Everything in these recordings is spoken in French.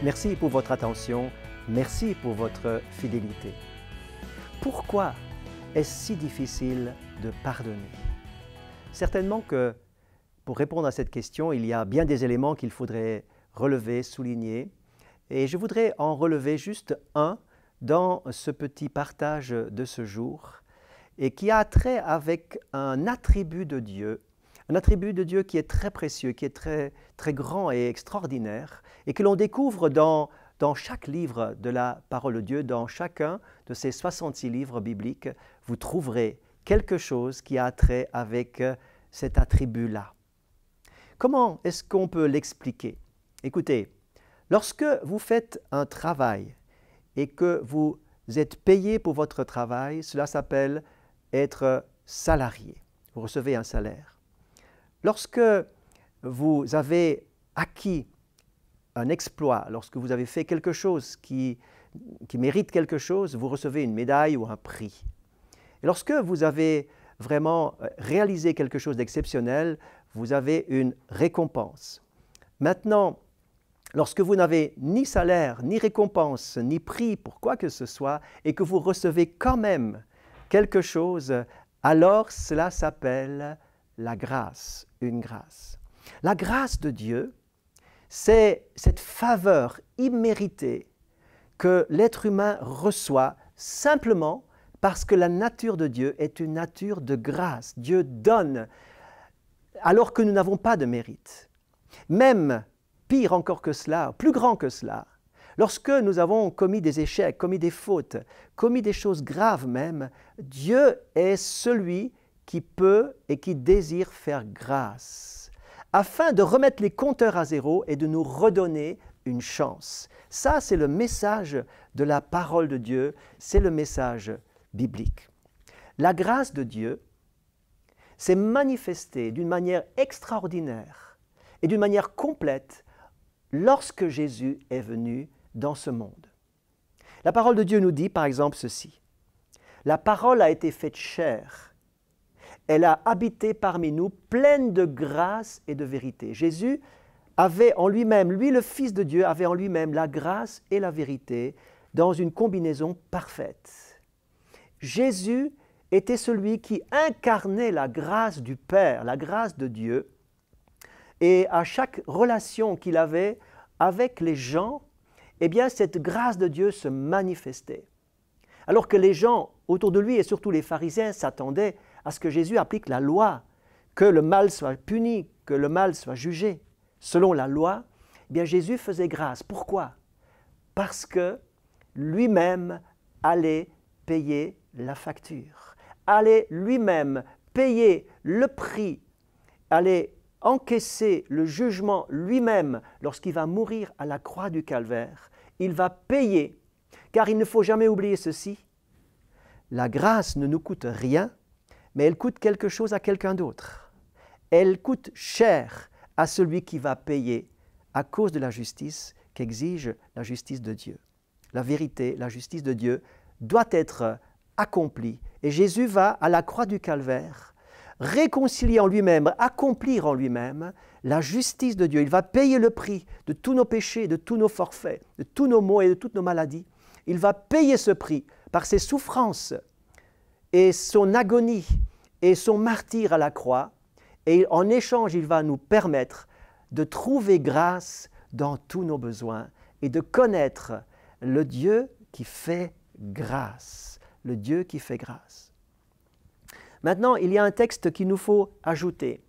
Merci pour votre attention, merci pour votre fidélité. Pourquoi est-ce si difficile de pardonner? Certainement que pour répondre à cette question, il y a bien des éléments qu'il faudrait relever, souligner. Et je voudrais en relever juste un dans ce petit partage de ce jour et qui a trait avec un attribut de Dieu qui est très précieux, qui est très grand et extraordinaire et que l'on découvre dans chaque livre de la parole de Dieu, dans chacun de ces 66 livres bibliques, vous trouverez quelque chose qui a trait avec cet attribut-là. Comment est-ce qu'on peut l'expliquer? Écoutez, lorsque vous faites un travail et que vous êtes payé pour votre travail, cela s'appelle être salarié. Vous recevez un salaire. Lorsque vous avez acquis un exploit, lorsque vous avez fait quelque chose qui mérite quelque chose, vous recevez une médaille ou un prix. Et lorsque vous avez vraiment réalisé quelque chose d'exceptionnel, vous avez une récompense. Maintenant, lorsque vous n'avez ni salaire, ni récompense, ni prix pour quoi que ce soit, et que vous recevez quand même quelque chose, alors cela s'appelle la grâce, une grâce. La grâce de Dieu, c'est cette faveur imméritée que l'être humain reçoit simplement parce que la nature de Dieu est une nature de grâce. Dieu donne alors que nous n'avons pas de mérite. Même pire encore que cela, plus grand que cela, lorsque nous avons commis des échecs, commis des fautes, commis des choses graves même, Dieu est celui qui peut et qui désire faire grâce, afin de remettre les compteurs à zéro et de nous redonner une chance. Ça, c'est le message de la parole de Dieu, c'est le message biblique. La grâce de Dieu s'est manifestée d'une manière extraordinaire et d'une manière complète lorsque Jésus est venu dans ce monde. La parole de Dieu nous dit par exemple ceci: « La parole a été faite chair. Elle a habité parmi nous, pleine de grâce et de vérité. » Jésus avait en lui-même, lui le Fils de Dieu, avait en lui-même la grâce et la vérité dans une combinaison parfaite. Jésus était celui qui incarnait la grâce du Père, la grâce de Dieu, et à chaque relation qu'il avait avec les gens, eh bien cette grâce de Dieu se manifestait. Alors que les gens autour de lui, et surtout les pharisiens, s'attendaient à ce que Jésus applique la loi, que le mal soit puni, que le mal soit jugé selon la loi, eh bien Jésus faisait grâce. Pourquoi? Parce que lui-même allait payer la facture, allait lui-même payer le prix, allait encaisser le jugement lui-même lorsqu'il va mourir à la croix du Calvaire. Il va payer, car il ne faut jamais oublier ceci: la grâce ne nous coûte rien, mais elle coûte quelque chose à quelqu'un d'autre. Elle coûte cher à celui qui va payer à cause de la justice qu'exige la justice de Dieu. La vérité, la justice de Dieu doit être accomplie. Et Jésus va à la croix du Calvaire réconcilier en lui-même, accomplir en lui-même la justice de Dieu. Il va payer le prix de tous nos péchés, de tous nos forfaits, de tous nos maux et de toutes nos maladies. Il va payer ce prix par ses souffrances et son agonie et son martyre à la croix, et en échange, il va nous permettre de trouver grâce dans tous nos besoins et de connaître le Dieu qui fait grâce, le Dieu qui fait grâce. Maintenant, il y a un texte qu'il nous faut ajouter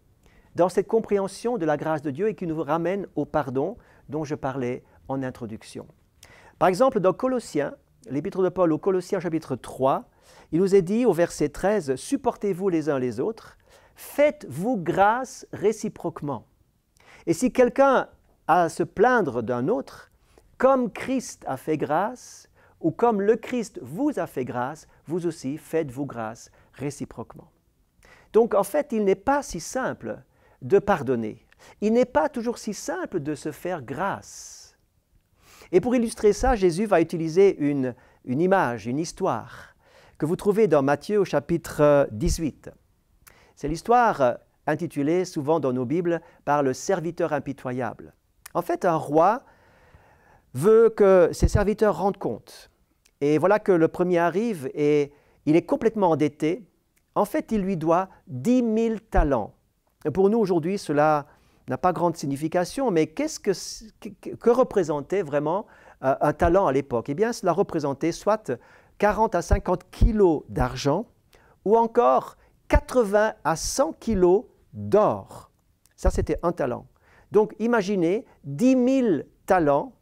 dans cette compréhension de la grâce de Dieu et qui nous ramène au pardon dont je parlais en introduction. Par exemple, dans Colossiens, l'épître de Paul aux Colossiens chapitre 3, il nous est dit au verset 13 « Supportez-vous les uns les autres, faites-vous grâce réciproquement. Et si quelqu'un a à se plaindre d'un autre, comme Christ a fait grâce, ou comme le Christ vous a fait grâce, vous aussi faites-vous grâce réciproquement. » Donc en fait, il n'est pas si simple de pardonner. Il n'est pas toujours si simple de se faire grâce. Et pour illustrer ça, Jésus va utiliser une image, une histoire que vous trouvez dans Matthieu au chapitre 18. C'est l'histoire intitulée souvent dans nos Bibles par le serviteur impitoyable. En fait, un roi veut que ses serviteurs rendent compte. Et voilà que le premier arrive et il est complètement endetté. En fait, il lui doit 10 000 talents. Et pour nous, aujourd'hui, cela n'a pas grande signification, mais que représentait vraiment un talent à l'époque? Eh bien, cela représentait soit 40 à 50 kilos d'argent ou encore 80 à 100 kilos d'or. Ça, c'était un talent. Donc, imaginez 10 000 talents,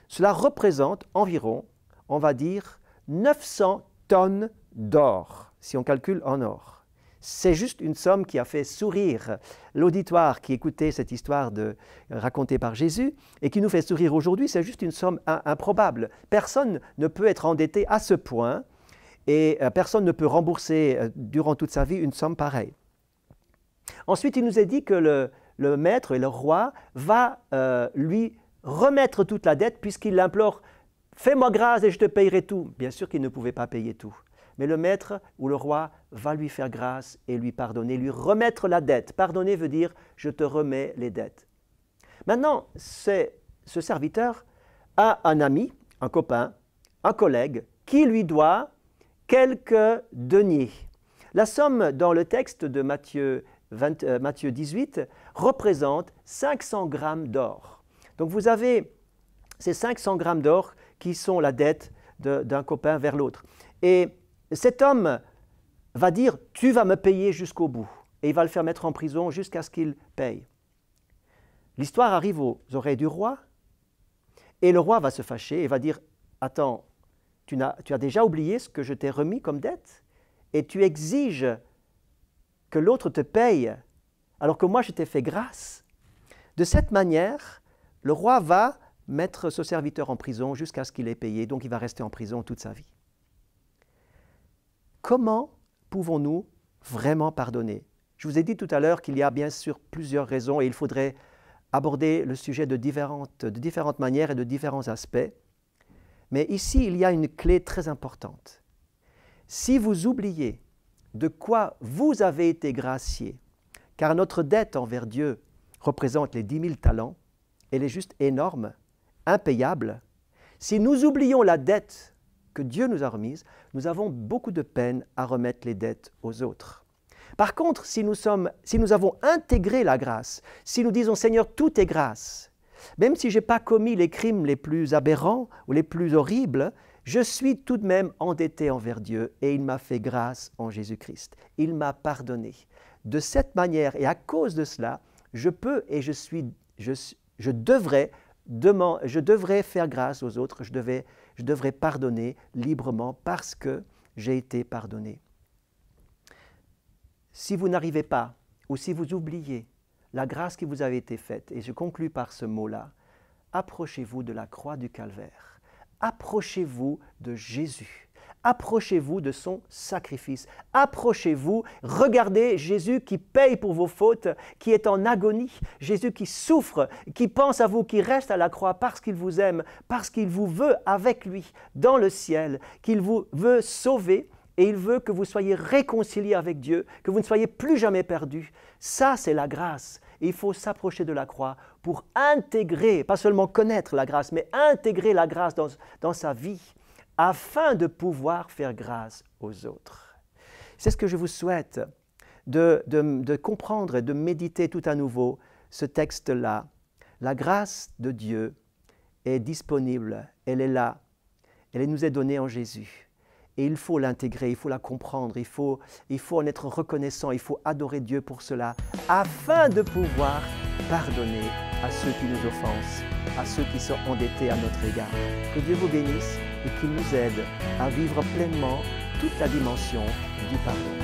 cela représente environ, on va dire, 900 tonnes d'or, si on calcule en or. C'est juste une somme qui a fait sourire l'auditoire qui écoutait cette histoire racontée par Jésus et qui nous fait sourire aujourd'hui. C'est juste une somme improbable. Personne ne peut être endetté à ce point et personne ne peut rembourser durant toute sa vie une somme pareille. Ensuite, il nous est dit que le maître et le roi va lui remettre toute la dette puisqu'il l'implore « Fais-moi grâce et je te payerai tout ». Bien sûr qu'il ne pouvait pas payer tout. Mais le maître ou le roi va lui faire grâce et lui pardonner, lui remettre la dette. Pardonner veut dire « je te remets les dettes ». Maintenant, ce serviteur a un ami, un copain, un collègue qui lui doit quelques deniers. La somme dans le texte de Matthieu 18 représente 500 grammes d'or. Donc vous avez ces 500 grammes d'or qui sont la dette d'un copain vers l'autre. Et cet homme va dire « tu vas me payer jusqu'au bout » et il va le faire mettre en prison jusqu'à ce qu'il paye. L'histoire arrive aux oreilles du roi et le roi va se fâcher et va dire « attends, tu as déjà oublié ce que je t'ai remis comme dette et tu exiges que l'autre te paye alors que moi je t'ai fait grâce ». De cette manière, le roi va mettre ce serviteur en prison jusqu'à ce qu'il ait payé, donc il va rester en prison toute sa vie. Comment pouvons-nous vraiment pardonner? Je vous ai dit tout à l'heure qu'il y a bien sûr plusieurs raisons et il faudrait aborder le sujet de différentes manières et de différents aspects. Mais ici, il y a une clé très importante. Si vous oubliez de quoi vous avez été gracié, car notre dette envers Dieu représente les 10 000 talents, elle est juste énorme, impayable. Si nous oublions la dette que Dieu nous a remise, nous avons beaucoup de peine à remettre les dettes aux autres. Par contre, si nous avons intégré la grâce, si nous disons « Seigneur, tout est grâce », même si je n'ai pas commis les crimes les plus aberrants ou les plus horribles, je suis tout de même endetté envers Dieu et il m'a fait grâce en Jésus-Christ. Il m'a pardonné. De cette manière et à cause de cela, je peux et je devrais faire grâce aux autres, je devrais pardonner librement parce que j'ai été pardonné. Si vous n'arrivez pas ou si vous oubliez la grâce qui vous avait été faite, et je conclus par ce mot-là, approchez-vous de la croix du Calvaire, approchez-vous de Jésus, approchez-vous de son sacrifice, approchez-vous, regardez Jésus qui paye pour vos fautes, qui est en agonie, Jésus qui souffre, qui pense à vous, qui reste à la croix parce qu'il vous aime, parce qu'il vous veut avec lui dans le ciel, qu'il vous veut sauver et il veut que vous soyez réconciliés avec Dieu, que vous ne soyez plus jamais perdus. Ça, c'est la grâce. Et il faut s'approcher de la croix pour intégrer, pas seulement connaître la grâce, mais intégrer la grâce dans sa vie, afin de pouvoir faire grâce aux autres. C'est ce que je vous souhaite, de comprendre et de méditer tout à nouveau ce texte-là. La grâce de Dieu est disponible, elle est là, elle nous est donnée en Jésus. Et il faut l'intégrer, il faut la comprendre, il faut en être reconnaissant, il faut adorer Dieu pour cela, afin de pouvoir pardonner à ceux qui nous offensent, à ceux qui sont endettés à notre égard. Que Dieu vous bénisse et qu'il nous aide à vivre pleinement toute la dimension du pardon.